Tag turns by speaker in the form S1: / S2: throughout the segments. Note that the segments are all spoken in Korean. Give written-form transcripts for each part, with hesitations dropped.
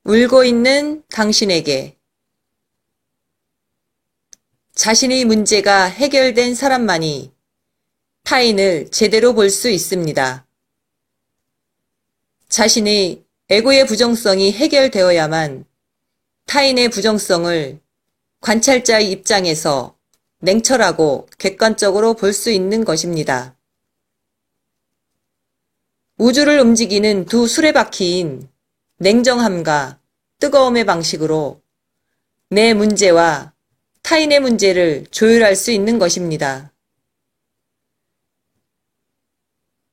S1: 울고 있는 당신에게 자신의 문제가 해결된 사람만이 타인을 제대로 볼 수 있습니다. 자신의 에고의 부정성이 해결되어야만 타인의 부정성을 관찰자의 입장에서 냉철하고 객관적으로 볼 수 있는 것입니다. 우주를 움직이는 두 수레바퀴인 냉정함과 뜨거움의 방식으로 내 문제와 타인의 문제를 조율할 수 있는 것입니다.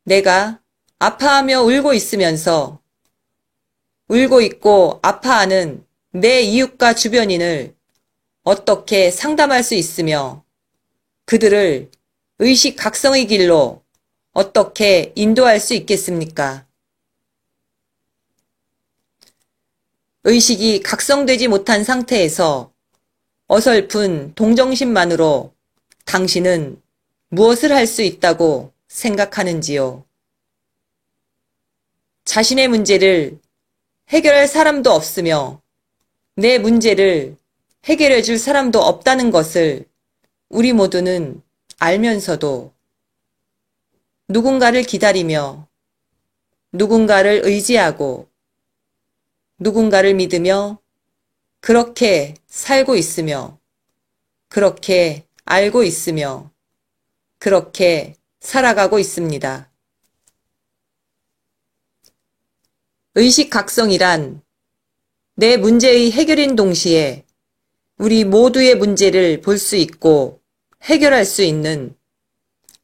S1: 내가 아파하며 울고 있으면서 울고 있고 아파하는 내 이웃과 주변인을 어떻게 상담할 수 있으며 그들을 의식 각성의 길로 어떻게 인도할 수 있겠습니까? 의식이 각성되지 못한 상태에서 어설픈 동정심만으로 당신은 무엇을 할 수 있다고 생각하는지요? 자신의 문제를 해결할 사람도 없으며 내 문제를 해결해 줄 사람도 없다는 것을 우리 모두는 알면서도 누군가를 기다리며 누군가를 의지하고 누군가를 믿으며 그렇게 살고 있으며 그렇게 알고 있으며 그렇게 살아가고 있습니다. 의식 각성이란 내 문제의 해결인 동시에 우리 모두의 문제를 볼 수 있고 해결할 수 있는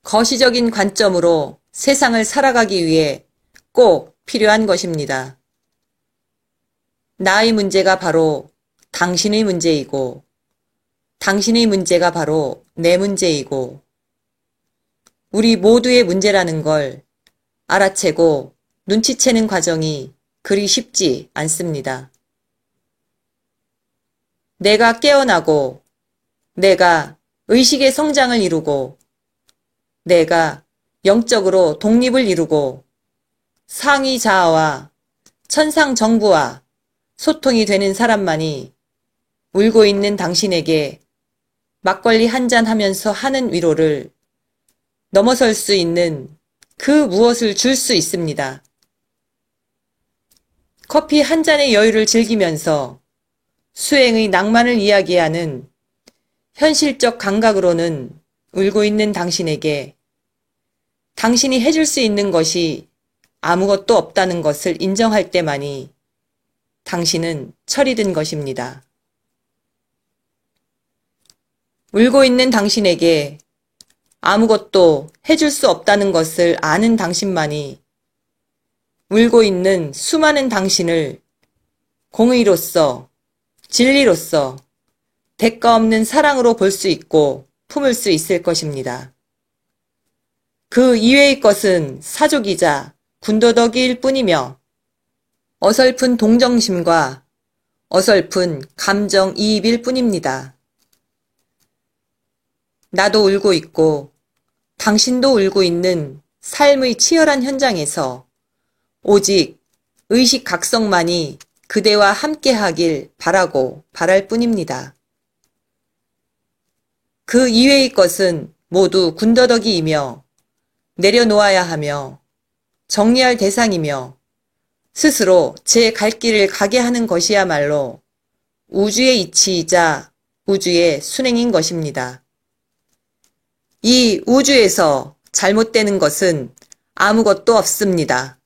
S1: 거시적인 관점으로 세상을 살아가기 위해 꼭 필요한 것입니다. 나의 문제가 바로 당신의 문제이고 당신의 문제가 바로 내 문제이고 우리 모두의 문제라는 걸 알아채고 눈치채는 과정이 그리 쉽지 않습니다. 내가 깨어나고 내가 의식의 성장을 이루고 내가 영적으로 독립을 이루고 상위 자아와 천상 정부와 소통이 되는 사람만이 울고 있는 당신에게 막걸리 한잔 하면서 하는 위로를 넘어설 수 있는 그 무엇을 줄 수 있습니다. 커피 한 잔의 여유를 즐기면서 수행의 낭만을 이야기하는 현실적 감각으로는 울고 있는 당신에게 당신이 해줄 수 있는 것이 아무것도 없다는 것을 인정할 때만이 당신은 철이 든 것입니다. 울고 있는 당신에게 아무것도 해줄 수 없다는 것을 아는 당신만이 울고 있는 수많은 당신을 공의로서, 진리로서, 대가 없는 사랑으로 볼 수 있고 품을 수 있을 것입니다. 그 이외의 것은 사족이자 군더더기일 뿐이며 어설픈 동정심과 어설픈 감정이입일 뿐입니다. 나도 울고 있고 당신도 울고 있는 삶의 치열한 현장에서 오직 의식 각성만이 그대와 함께하길 바라고 바랄 뿐입니다. 그 이외의 것은 모두 군더더기이며 내려놓아야 하며 정리할 대상이며 스스로 제 갈 길을 가게 하는 것이야말로 우주의 이치이자 우주의 순행인 것입니다. 이 우주에서 잘못되는 것은 아무것도 없습니다.